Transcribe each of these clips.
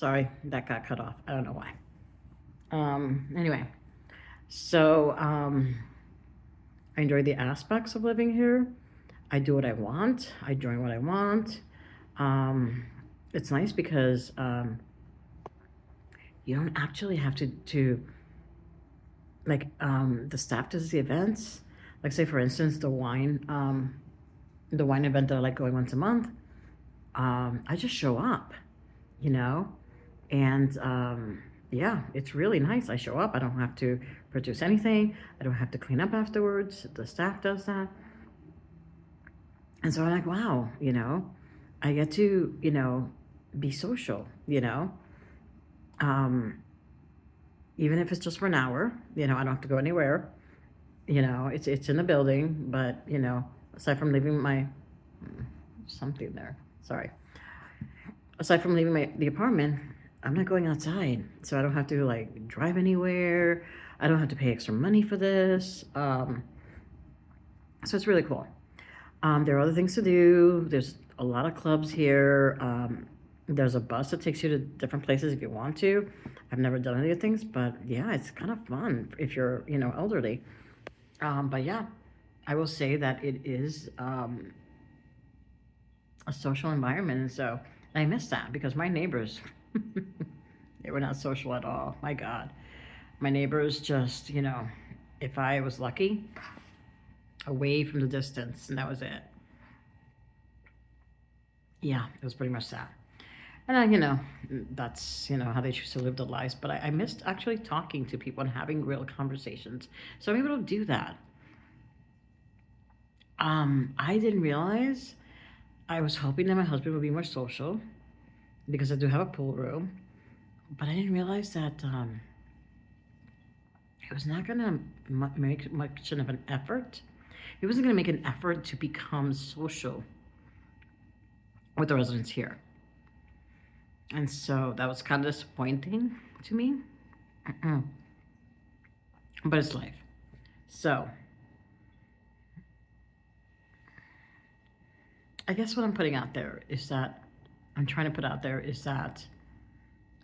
Sorry, that got cut off. I don't know why. Anyway, so I enjoy the aspects of living here. I do what I want. I join what I want. Um, it's nice because you don't actually have to like the staff does the events. Like say for instance the wine event that I like going once a month. I just show up, you know, and yeah, it's really nice. I show up. I don't have to produce anything. I don't have to clean up afterwards. The staff does that. And so I'm like, wow, I get to, be social, um, even if it's just for an hour, I don't have to go anywhere. It's in the building, but aside from leaving my something there, sorry, aside from leaving the apartment, I'm not going outside, so I don't have to like drive anywhere. I don't have to pay extra money for this. So it's really cool. There are other things to do. There's a lot of clubs here. There's a bus that takes you to different places if you want to. I've never done any of the things, but yeah, it's kind of fun if you're, elderly. But yeah, I will say that it is a social environment, and so I miss that because my neighbors, they were not social at all. My God, my neighbors just, if I was lucky, away from the distance, and that was it. Yeah, it was pretty much that. And that's how they choose to live their lives. But I missed actually talking to people and having real conversations. So I'm able to do that. I didn't realize. I was hoping that my husband would be more social because I do have a pool room, but I didn't realize that it was not gonna make much of an effort. He wasn't gonna make an effort to become social with the residents here. And so that was kind of disappointing to me. But it's life. So I guess what I'm putting out there is that I'm trying to put out there is that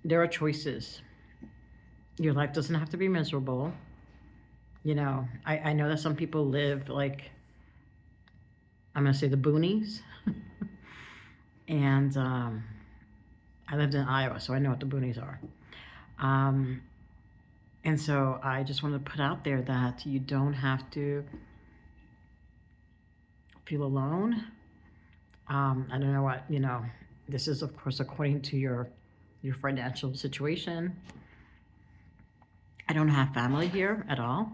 there are choices. Your life doesn't have to be miserable. I know that some people live like, I'm going to say the boonies. And I lived in Iowa, so I know what the boonies are. And so I just want to put out there that you don't have to feel alone. I don't know what, this is, of course, according to your financial situation. I don't have family here at all,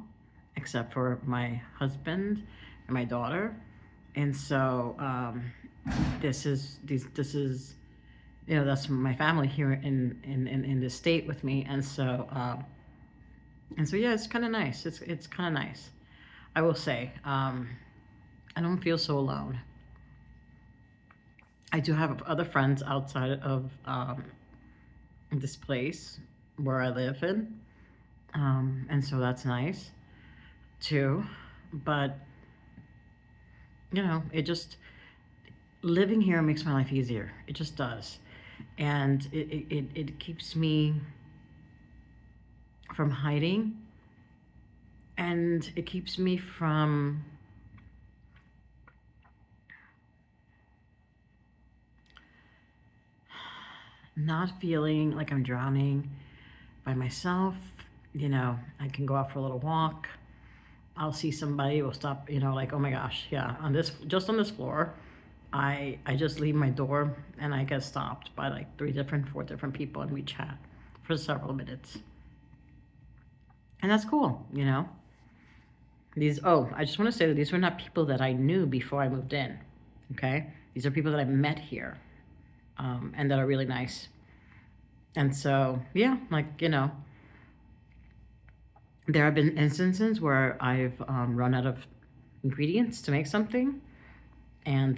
except for my husband and my daughter. And so this is that's my family here in the state with me. And so yeah, it's kind of nice. It's kind of nice. I will say, I don't feel so alone. I do have other friends outside of this place where I live in, and so that's nice too. But it just living here makes my life easier. It just does, and it keeps me from hiding, and it keeps me from not feeling like I'm drowning by myself. I can go out for a little walk. I'll see somebody, will stop, like, oh my gosh, yeah, just on this floor, I just leave my door and I get stopped by like 4 different people and we chat for several minutes. And that's cool. I just want to say that these were not people that I knew before I moved in. Okay? These are people that I met here, and that are really nice. And so, yeah, like, there have been instances where I've run out of ingredients to make something. And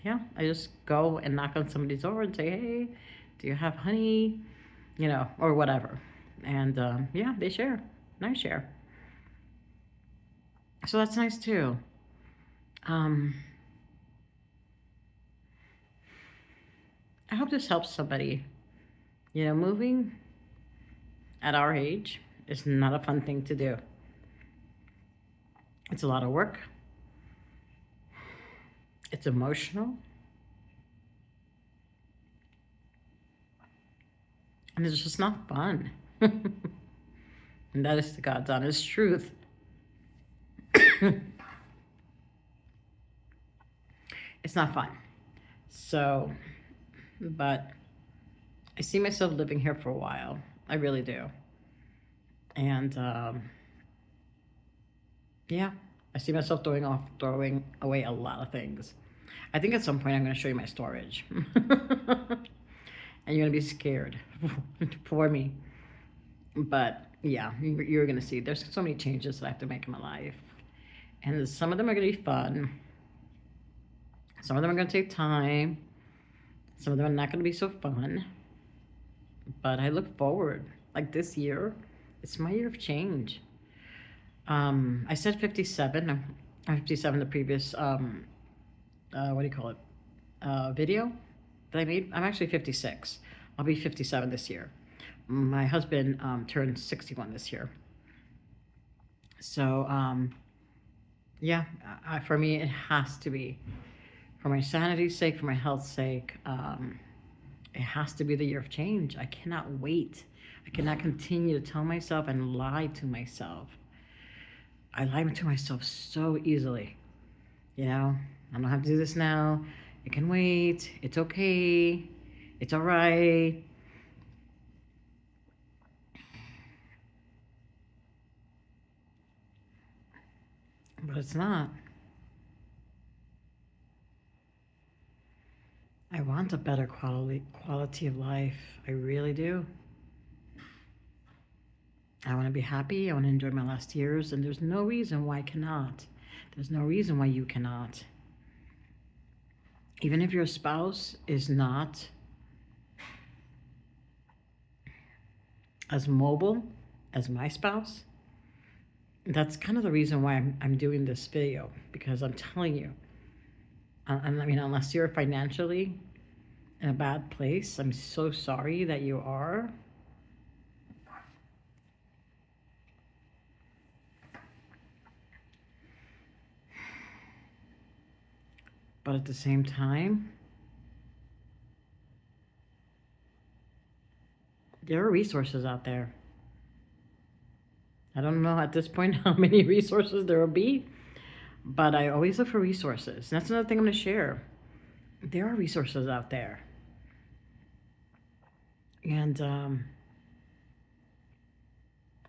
yeah, I just go and knock on somebody's door and say, hey, do you have honey? Or whatever. And yeah, they share. And I share. So that's nice too. I hope this helps somebody Moving at our age is not a fun thing to do. It's a lot of work. It's emotional. And it's just not fun. And that is the God's honest truth. It's not fun. So, but I see myself living here for a while. I really do. And yeah, I see myself throwing away a lot of things. I think at some point I'm going to show you my storage. And you're going to be scared for me. But yeah, you're going to see there's so many changes that I have to make in my life. And some of them are going to be fun. Some of them are going to take time. Some of them are not going to be so fun. But I look forward. Like this year, it's my year of change. I said 57. I'm 57, the previous, what do you call it? Video that I made. I'm actually 56. I'll be 57 this year. My husband turned 61 this year. So, yeah, for me, it has to be. For my sanity's sake, for my health's sake, it has to be the year of change. I cannot wait. I cannot continue to tell myself and lie to myself. I lie to myself so easily. I don't have to do this now. It can wait. It's okay. It's all right. But it's not. I want a better quality of life. I really do. I want to be happy. I want to enjoy my last years. And there's no reason why I cannot. There's no reason why you cannot. Even if your spouse is not as mobile as my spouse, that's kind of the reason why I'm doing this video. Because I'm telling you, I mean, unless you're financially in a bad place, I'm so sorry that you are. But at the same time, there are resources out there. I don't know at this point how many resources there will be, but I always look for resources. And that's another thing I'm going to share. There are resources out there. And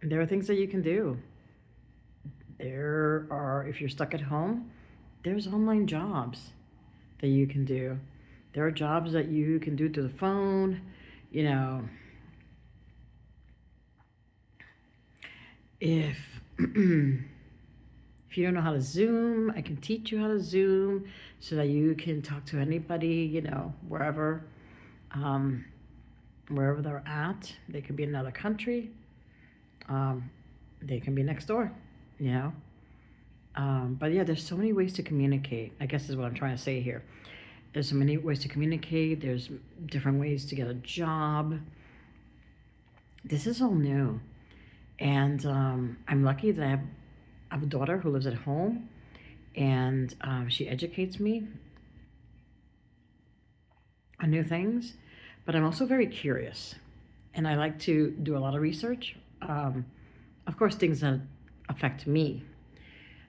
there are things that you can do. There are, if you're stuck at home, there's online jobs that you can do. There are jobs that you can do through the phone, if if you don't know how to Zoom, I can teach you how to Zoom so that you can talk to anybody, wherever they're at. They could be in another country. They can be next door, But yeah, there's so many ways to communicate, I guess is what I'm trying to say here. There's so many ways to communicate. There's different ways to get a job. This is all new. And I'm lucky that I have a daughter who lives at home, and she educates me on new things. But I'm also very curious, and I like to do a lot of research. Of course, things that affect me.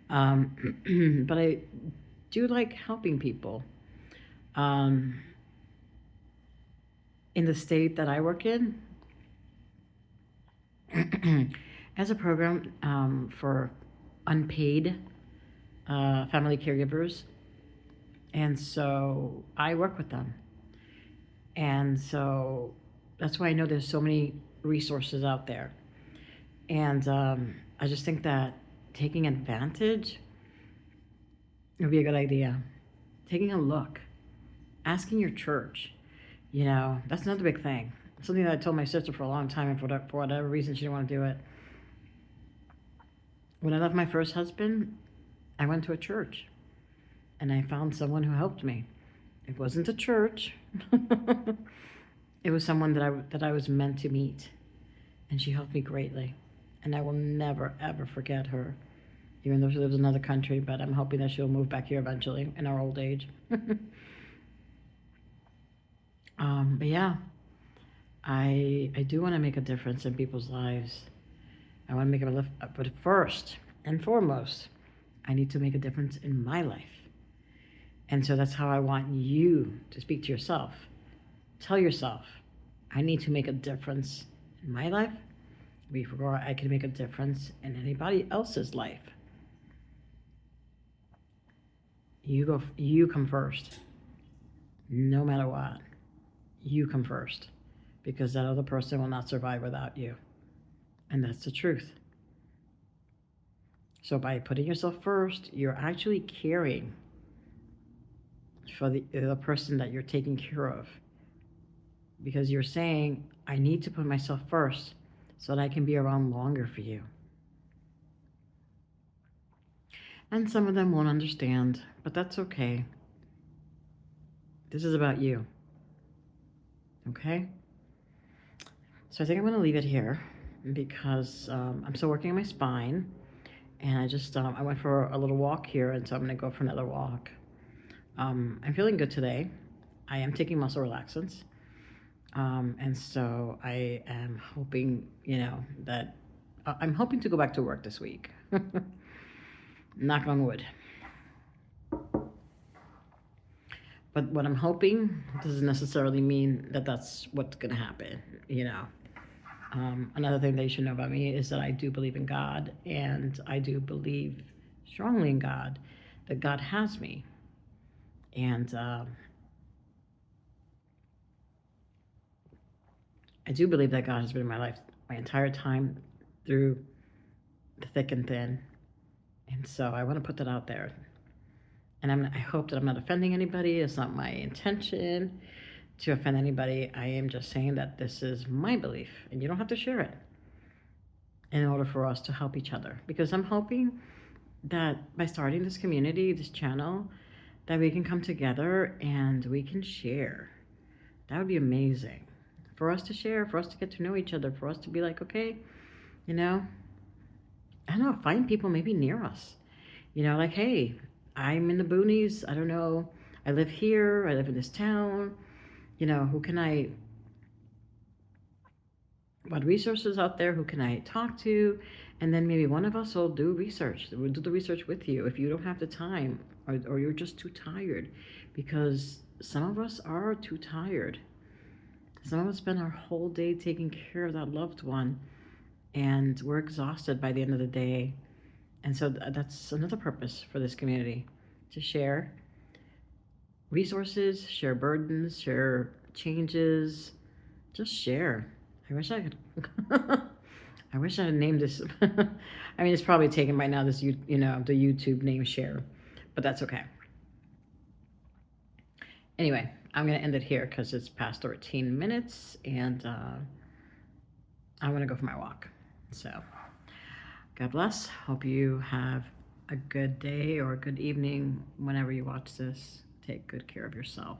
But I do like helping people. In the state that I work in, as a program for unpaid family caregivers. And so I work with them. And so that's why I know there's so many resources out there. And I just think that taking advantage would be a good idea. Taking a look, asking your church, that's another big thing. Something that I told my sister for a long time, and for whatever reason she didn't want to do it. When I left my first husband, I went to a church, and I found someone who helped me. It wasn't a church. It was someone that I was meant to meet, and she helped me greatly, and I will never ever forget her. Even though she lives in another country, but I'm hoping that she'll move back here eventually in our old age. But yeah, I do want to make a difference in people's lives. I want to make a lift, but first and foremost, I need to make a difference in my life. And so that's how I want you to speak to yourself. Tell yourself, I need to make a difference in my life before I can make a difference in anybody else's life. You come first. No matter what. You come first. Because that other person will not survive without you. And that's the truth. So by putting yourself first, you're actually caring for the person that you're taking care of. Because you're saying, I need to put myself first so that I can be around longer for you. And some of them won't understand, but that's okay. This is about you. Okay? So I think I'm going to leave it here because I'm still working on my spine. And I went for a little walk here, and so I'm going to go for another walk. I'm feeling good today. I am taking muscle relaxants. And so I am hoping, that I'm hoping to go back to work this week. Knock on wood. But what I'm hoping doesn't necessarily mean that that's what's going to happen, Another thing that you should know about me is that I do believe in God, and I do believe strongly in God, that God has me. And I do believe that God has been in my life my entire time through the thick and thin. And so I want to put that out there. And I hope that I'm not offending anybody. It's not my intention to offend anybody. I am just saying that this is my belief, and you don't have to share it in order for us to help each other. Because I'm hoping that by starting this community, this channel, that we can come together and we can share. That would be amazing. For us to share, for us to get to know each other, for us to be like, okay, I don't know, find people maybe near us. Like, hey, I'm in the boonies. I don't know. I live here. I live in this town. What resources out there? Who can I talk to? And then maybe one of us will do research. We'll do the research with you if you don't have the time or you're just too tired. Because some of us are too tired. Some of us spend our whole day taking care of that loved one, and we're exhausted by the end of the day. And so that's another purpose for this community, to share resources, share burdens, share changes, just share. I wish I could. I wish I had named this. I mean, it's probably taken by now, the YouTube name share, but that's okay. Anyway, I'm going to end it here because it's past 13 minutes, and I want to go for my walk. So, God bless. Hope you have a good day or a good evening whenever you watch this. Take good care of yourself.